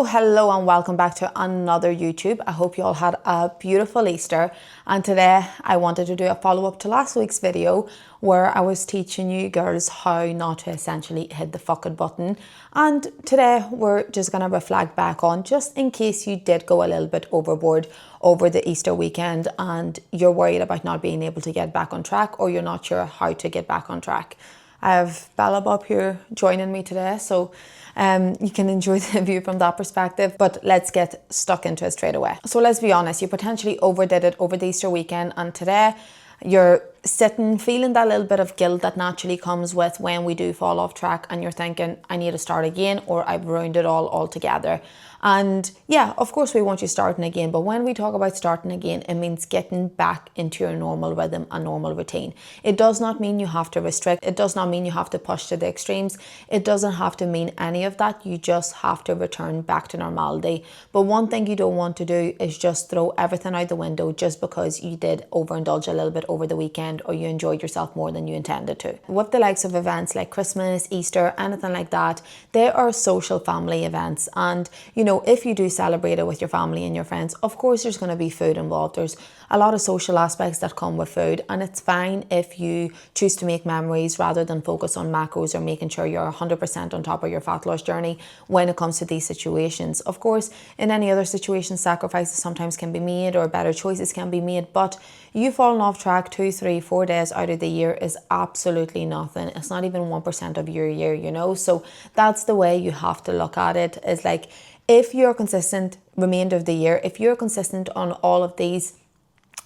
Hello and welcome back to another YouTube. I hope you all had a beautiful Easter, and today I wanted to do a follow-up to last week's video where I was teaching you girls how not to essentially hit the fucking button, and today we're just going to reflect back on, just in case you did go a little bit overboard over the Easter weekend and you're worried about not being able to get back on track, or you're not sure how to get back on track. I have Bella Bob here joining me today, so you can enjoy the view from that perspective, but let's get stuck into it straight away. So let's be honest, you potentially overdid it over the Easter weekend, and today you're sitting feeling that little bit of guilt that naturally comes with when we do fall off track, and you're thinking, I need to start again, or I've ruined it all altogether. And yeah, of course we want you starting again, but when we talk about starting again, it means getting back into your normal rhythm and normal routine. It does not mean you have to restrict. It does not mean you have to push to the extremes. It doesn't have to mean any of that. You just have to return back to normality. But one thing you don't want to do is just throw everything out the window just because you did overindulge a little bit over the weekend, or you enjoyed yourself more than you intended to. With the likes of events like Christmas, Easter, anything like that, they are social family events, and if you do celebrate it with your family and your friends, of course there's going to be food involved. There's a lot of social aspects that come with food, and it's fine if you choose to make memories rather than focus on macros or making sure you're 100% on top of your fat loss journey when it comes to these situations. Of course, in any other situation, sacrifices sometimes can be made or better choices can be made, but you falling off track 2, 3, 4 days out of the year is absolutely nothing. It's not even 1% of your year, so that's the way you have to look at it. Is like, if you're consistent remainder of the year, if you're consistent on all of these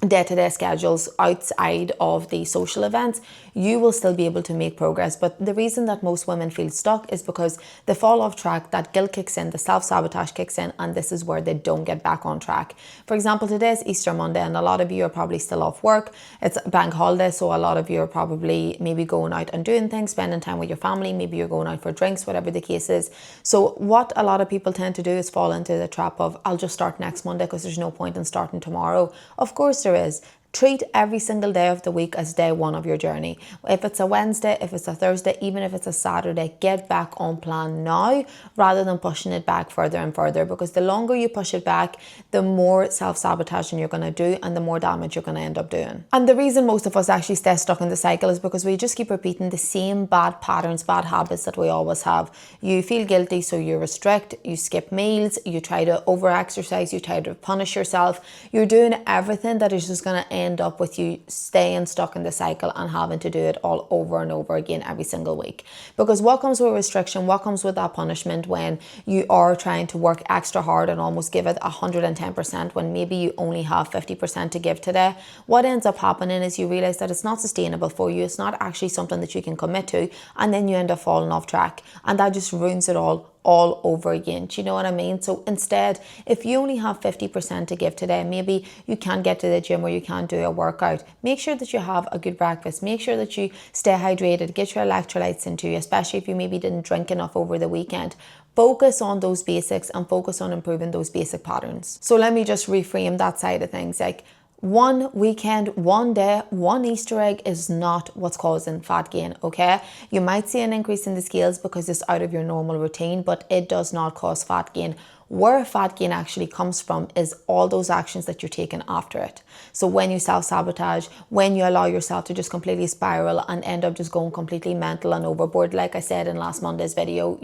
day-to-day schedules outside of the social events, you will still be able to make progress. But the reason that most women feel stuck is because they fall off track, that guilt kicks in, the self-sabotage kicks in, and this is where they don't get back on track. For example, today is Easter Monday, and a lot of you are probably still off work. It's a bank holiday, so a lot of you are probably maybe going out and doing things, spending time with your family, maybe you're going out for drinks, whatever the case is. So what a lot of people tend to do is fall into the trap of, I'll just start next Monday because there's no point in starting tomorrow. Of course there is. Treat every single day of the week as day one of your journey. If it's a Wednesday, if it's a Thursday, even if it's a Saturday, get back on plan now rather than pushing it back further and further, because the longer you push it back, the more self-sabotaging you're going to do and the more damage you're going to end up doing. And the reason most of us actually stay stuck in the cycle is because we just keep repeating the same bad patterns, bad habits that we always have. You feel guilty, so you restrict, you skip meals, you try to over-exercise, you try to punish yourself. You're doing everything that is just going to end up with you staying stuck in the cycle and having to do it all over and over again every single week. Because what comes with restriction, what comes with that punishment when you are trying to work extra hard and almost give it 110% when maybe you only have 50% to give today, what ends up happening is you realize that it's not sustainable for you, it's not actually something that you can commit to, and then you end up falling off track, and that just ruins it all over again. Do you know what I mean? So instead, if you only have 50% to give today, maybe you can't get to the gym or you can't do a workout, make sure that you have a good breakfast, make sure that you stay hydrated, get your electrolytes into you, especially if you maybe didn't drink enough over the weekend. Focus on those basics and focus on improving those basic patterns. So let me just reframe that side of things. Like, one weekend, one day, one Easter egg is not what's causing fat gain, okay? You might see an increase in the scales because it's out of your normal routine, but it does not cause fat gain. Where fat gain actually comes from is all those actions that you're taking after it. So when you self-sabotage, when you allow yourself to just completely spiral and end up just going completely mental and overboard, like I said in last Monday's video,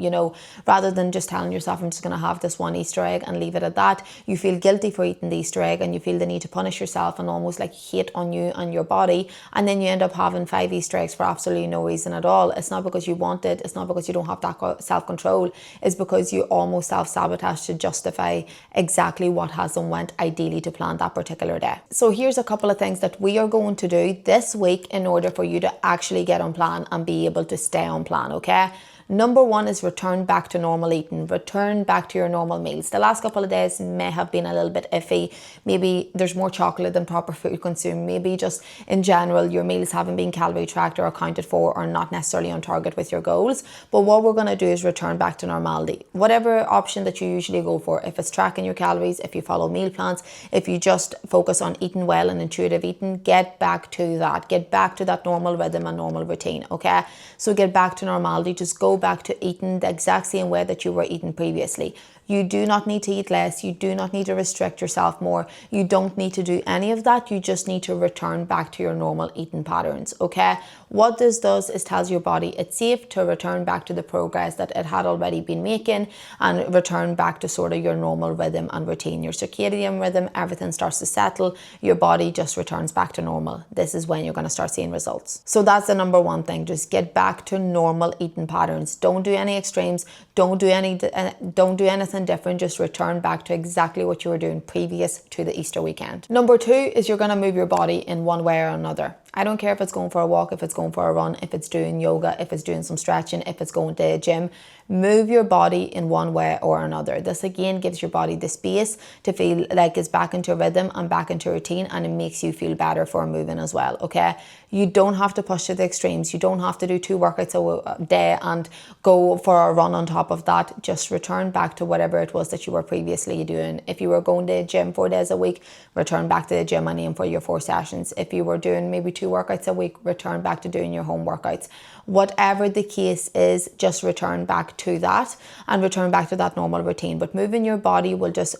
rather than just telling yourself, I'm just going to have this one Easter egg and leave it at that, you feel guilty for eating the Easter egg and you feel the need to punish yourself and almost like hate on you and your body, and then you end up having 5 Easter eggs for absolutely no reason at all. It's not because you want it, it's not because you don't have that self-control, it's because you almost self-sabotage to justify exactly what hasn't went ideally to plan that particular day. So here's a couple of things that we are going to do this week in order for you to actually get on plan and be able to stay on plan, okay? Number one is return back to normal eating. Return back to your normal meals. The last couple of days may have been a little bit iffy. Maybe there's more chocolate than proper food consumed. Maybe just in general, your meals haven't been calorie tracked or accounted for, or not necessarily on target with your goals. But what we're going to do is return back to normality. Whatever option that you usually go for, if it's tracking your calories, if you follow meal plans, if you just focus on eating well and intuitive eating, get back to that. Get back to that normal rhythm and normal routine, okay? So get back to normality. Just go back to eating the exact same way that you were eating previously. You do not need to eat less. You do not need to restrict yourself more. You don't need to do any of that. You just need to return back to your normal eating patterns, okay? What this does is tells your body it's safe to return back to the progress that it had already been making and return back to sort of your normal rhythm and routine, your circadian rhythm. Everything starts to settle. Your body just returns back to normal. This is when you're going to start seeing results. So that's the number one thing. Just get back to normal eating patterns. Don't do any extremes. Don't do anything different. Just return back to exactly what you were doing previous to the Easter weekend. Number two is you're going to move your body in one way or another. I don't care if it's going for a walk, if it's going for a run, if it's doing yoga, if it's doing some stretching, if it's going to a gym. Move your body in one way or another. This again gives your body the space to feel like it's back into rhythm and back into routine, and it makes you feel better for moving as well, okay? You don't have to push to the extremes. You don't have to do 2 workouts a day and go for a run on top of that. Just return back to whatever it was that you were previously doing. If you were going to the gym 4 days a week, return back to the gym and aim for your 4 sessions. If you were doing maybe 2 workouts a week, return back to doing your home workouts. Whatever the case is, just return back to that and return back to that normal routine. But moving your body will just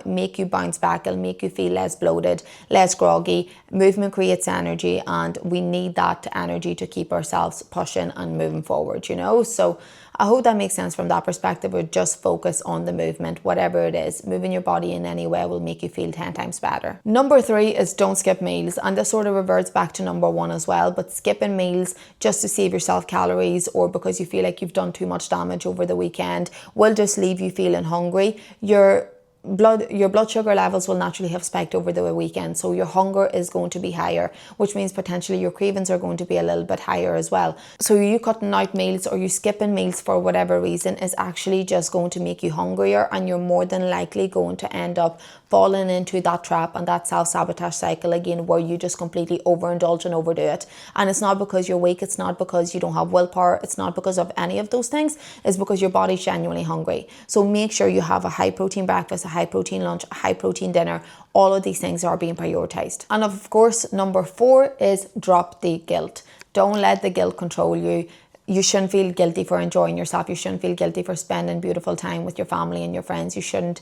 make you bounce back. It'll make you feel less bloated, less groggy. Movement creates energy, and we need that energy to keep ourselves pushing and moving forward, you know? So I hope that makes sense from that perspective. Or just focus on the movement, whatever it is. Moving your body in any way will make you feel 10 times better. Number 3 is don't skip meals. And this sort of reverts back to number 1 as well. But skipping meals just to save yourself calories or because you feel like you've done too much damage over the weekend will just leave you feeling hungry. Your blood sugar levels will naturally have spiked over the weekend, so your hunger is going to be higher, which means potentially your cravings are going to be a little bit higher as well. So you cutting out meals or you skipping meals for whatever reason is actually just going to make you hungrier, and you're more than likely going to end up falling into that trap and that self-sabotage cycle again, where you just completely overindulge and overdo it. And it's not because you're weak, it's not because you don't have willpower, it's not because of any of those things, it's because your body's genuinely hungry. So make sure you have a high protein breakfast, a high protein lunch, a high protein dinner. All of these things are being prioritized. And of course, number 4 is drop the guilt. Don't let the guilt control you. You shouldn't feel guilty for enjoying yourself. You shouldn't feel guilty for spending beautiful time with your family and your friends. You shouldn't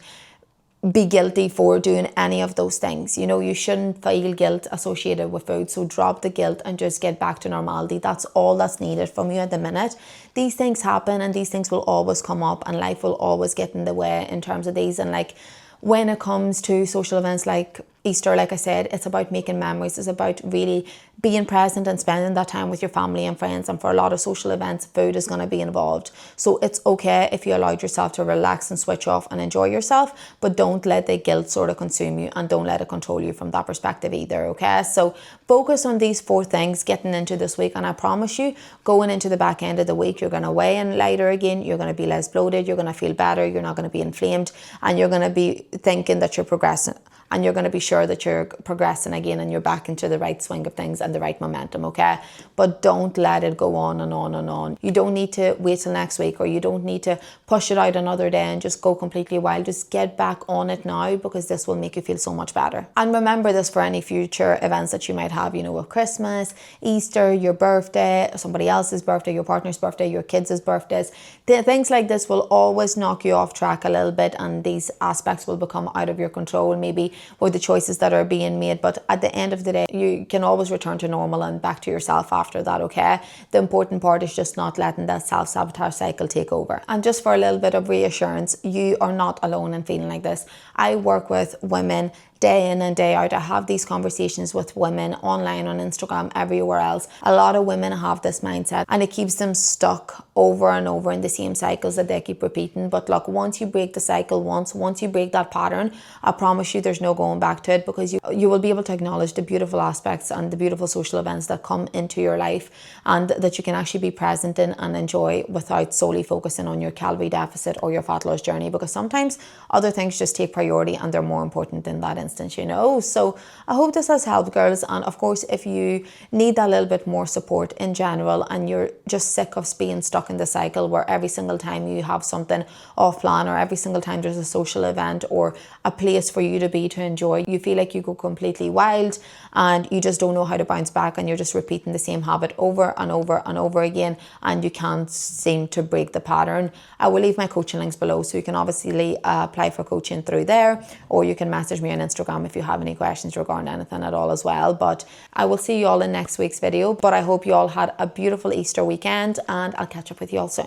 be guilty for doing any of those things. You know, you shouldn't feel guilt associated with food. So drop the guilt and just get back to normality. That's all that's needed from you at the minute. These things happen and these things will always come up, and life will always get in the way in terms of these. And like when it comes to social events like Easter, like I said, it's about making memories. It's about really being present and spending that time with your family and friends. And for a lot of social events, food is going to be involved. So it's okay if you allowed yourself to relax and switch off and enjoy yourself, but don't let the guilt sort of consume you, and don't let it control you from that perspective either, okay? So focus on these 4 things getting into this week, and I promise you, going into the back end of the week, you're going to weigh in lighter again, you're going to be less bloated, you're going to feel better, you're not going to be inflamed, and you're going to be thinking that you're progressing. And you're going to be sure that you're progressing again and you're back into the right swing of things and the right momentum, okay? But don't let it go on and on and on. You don't need to wait till next week, or you don't need to push it out another day and just go completely wild. Just get back on it now, because this will make you feel so much better. And remember this for any future events that you might have, you know, with Christmas, Easter, your birthday, somebody else's birthday, your partner's birthday, your kids' birthdays. Things like this will always knock you off track a little bit, and these aspects will become out of your control, maybe with the choices that are being made. But at the end of the day, you can always return to normal and back to yourself after that, okay? The important part is just not letting that self-sabotage cycle take over. And just for a little bit of reassurance, you are not alone in feeling like this. I work with women day in and day out. I have these conversations with women online, on Instagram, everywhere else. A lot of women have this mindset, and it keeps them stuck over and over in the same cycles that they keep repeating. But look, once you break the cycle once you break that pattern, I promise you there's no going back to it, because you will be able to acknowledge the beautiful aspects and the beautiful social events that come into your life, and that you can actually be present in and enjoy without solely focusing on your calorie deficit or your fat loss journey, because sometimes other things just take priority and they're more important in that instance. instance, you know. So I hope this has helped, girls. And of course, if you need that little bit more support in general and you're just sick of being stuck in the cycle where every single time you have something off plan or every single time there's a social event or a place for you to be to enjoy, you feel like you go completely wild and you just don't know how to bounce back and you're just repeating the same habit over and over and over again and you can't seem to break the pattern, I will leave my coaching links below, so you can obviously apply for coaching through there, or you can message me on Instagram if you have any questions regarding anything at all as well. But I will see you all in next week's video, but I hope you all had a beautiful Easter weekend and I'll catch up with you all soon.